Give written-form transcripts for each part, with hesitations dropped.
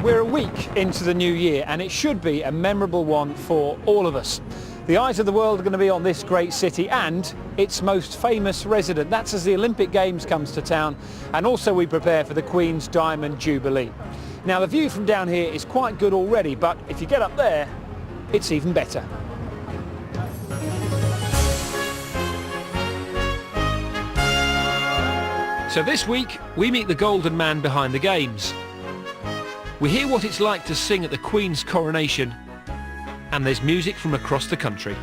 We're a week into the new year and it should be a memorable one for all of us. The eyes of the world are going to be on this great city and its most famous resident. That's as the Olympic Games comes to town, and also we prepare for the Queen's Diamond Jubilee. Now the view from down here is quite good already, but if you get up there, it's even better. So this week we meet the golden man behind the Games. We hear what it's like to sing at the Queen's coronation, and there's music from across the country.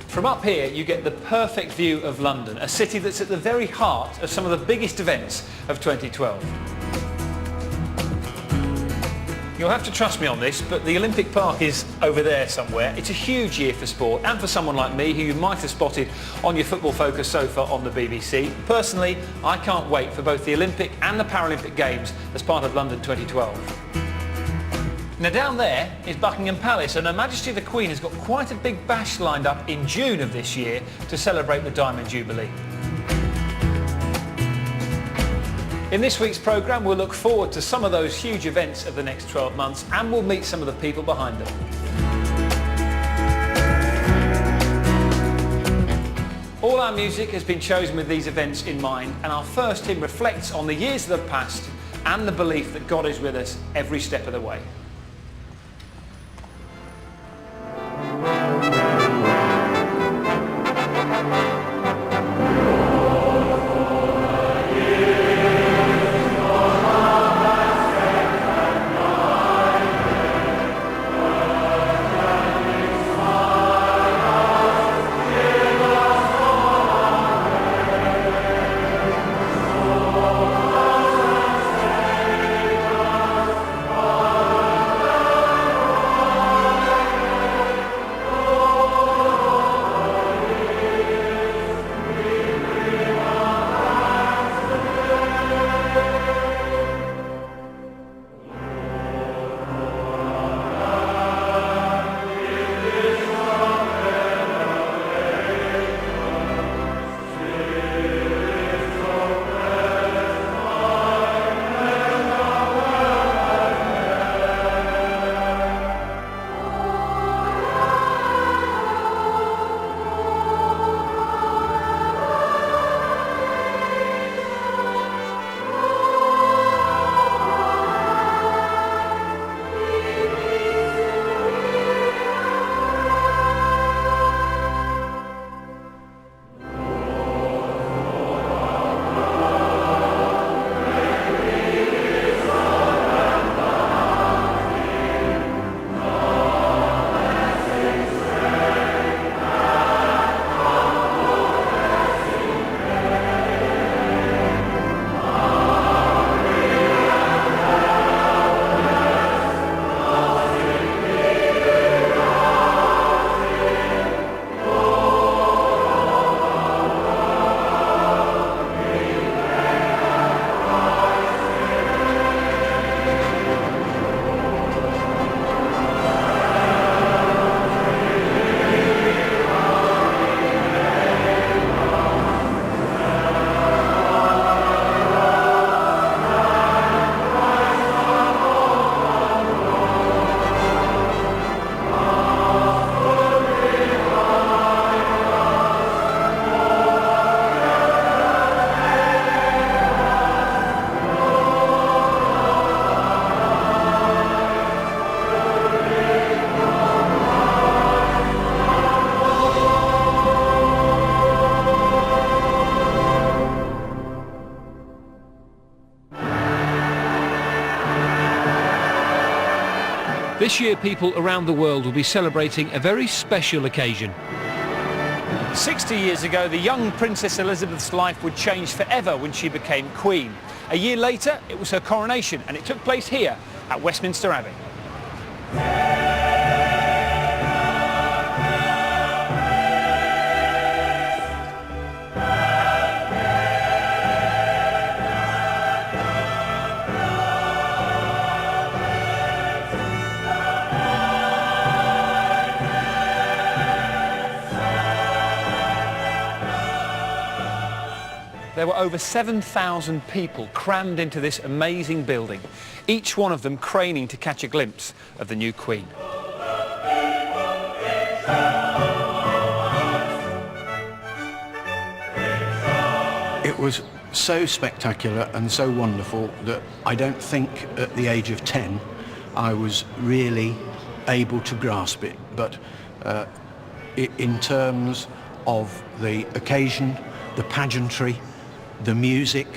From up here you get the perfect view of London, a city that's at the very heart of some of the biggest events of 2012. You'll have to trust me on this, but the Olympic Park is over there somewhere. It's a huge year for sport, and for someone like me who you might have spotted on your Football Focus sofa on the BBC. Personally, I can't wait for both the Olympic and the Paralympic Games as part of London 2012. Now down there is Buckingham Palace, and Her Majesty the Queen has got quite a big bash lined up in June of this year to celebrate the Diamond Jubilee. In this week's programme we'll look forward to some of those huge events of the next 12 months, and we'll meet some of the people behind them. All our music has been chosen with these events in mind, and our first hymn reflects on the years that have passed and the belief that God is with us every step of the way. This year people around the world will be celebrating a very special occasion. 60 years ago, the young Princess Elizabeth's life would change forever when she became Queen. A year later, it was her coronation, and it took place here at Westminster Abbey. There were over 7,000 people crammed into this amazing building, each one of them craning to catch a glimpse of the new Queen. It was so spectacular and so wonderful that I don't think at the age of 10 I was really able to grasp it, but in terms of the occasion, the pageantry, the music,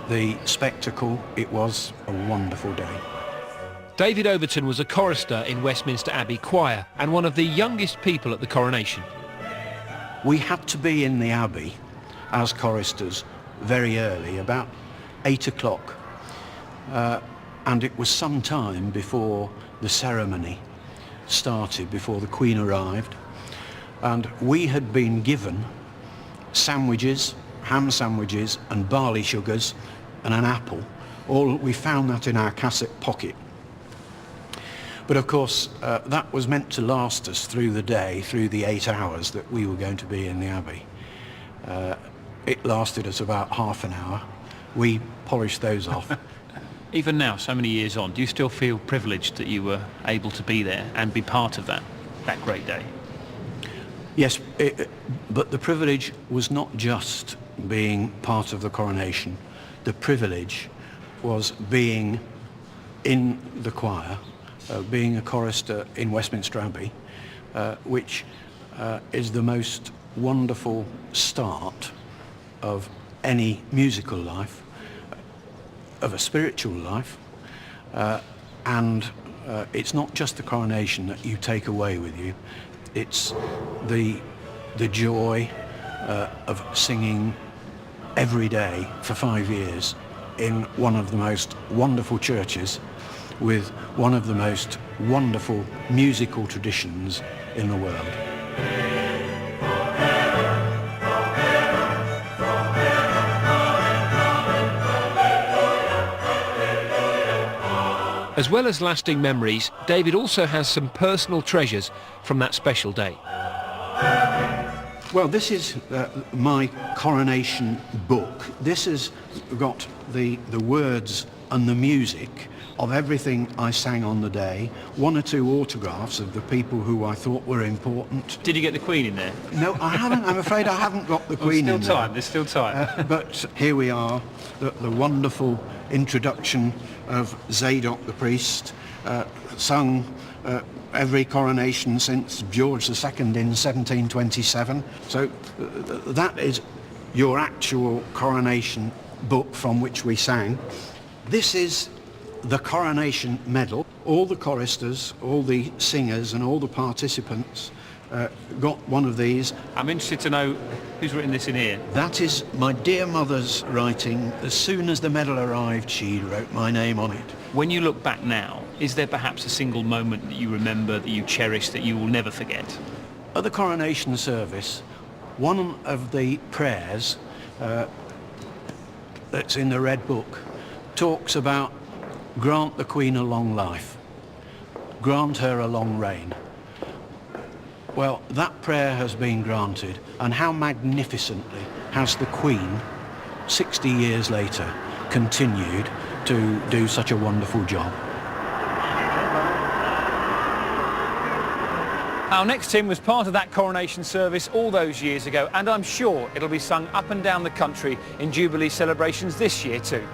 the spectacle, it was a wonderful day. David Overton was a chorister in Westminster Abbey Choir and one of the youngest people at the coronation. We had to be in the Abbey as choristers very early, about 8 o'clock, and it was some time before the ceremony started, before the Queen arrived, and we had been given sandwiches, ham sandwiches and barley sugars and an apple. We found that in our cassette pocket. But of course that was meant to last us through the day, through the 8 hours that we were going to be in the Abbey. It lasted us about half an hour. We polished those off. Even now, so many years on, do you still feel privileged that you were able to be there and be part of that great day? Yes, but the privilege was not just being part of the coronation. The privilege was being in the choir, being a chorister in Westminster Abbey, which is the most wonderful start of any musical life, of a spiritual life, and it's not just the coronation that you take away with you. It's the joy of singing every day for 5 years in one of the most wonderful churches with one of the most wonderful musical traditions in the world. As well as lasting memories, David also has some personal treasures from that special day. Well, this is my coronation book. This has got the words and the music of everything I sang on the day, 1 or 2 autographs of the people who I thought were important. Did you get the Queen in there? No, I haven't. I'm afraid I haven't got the Queen in there. There's still time. But here we are, the wonderful introduction of Zadok the priest, sung every coronation since George II in 1727. So that is your actual coronation book from which we sang. This is the coronation medal. All the choristers, all the singers and all the participants got one of these. I'm interested to know who's written this in here. That is my dear mother's writing. As soon as the medal arrived, she wrote my name on it. When you look back now, is there perhaps a single moment that you remember, that you cherish, that you will never forget? At the coronation service, one of the prayers that's in the Red Book talks about grant the Queen a long life, grant her a long reign. Well, that prayer has been granted, and how magnificently has the Queen, 60 years later, continued to do such a wonderful job. Our next hymn was part of that coronation service all those years ago, and I'm sure it'll be sung up and down the country in Jubilee celebrations this year too.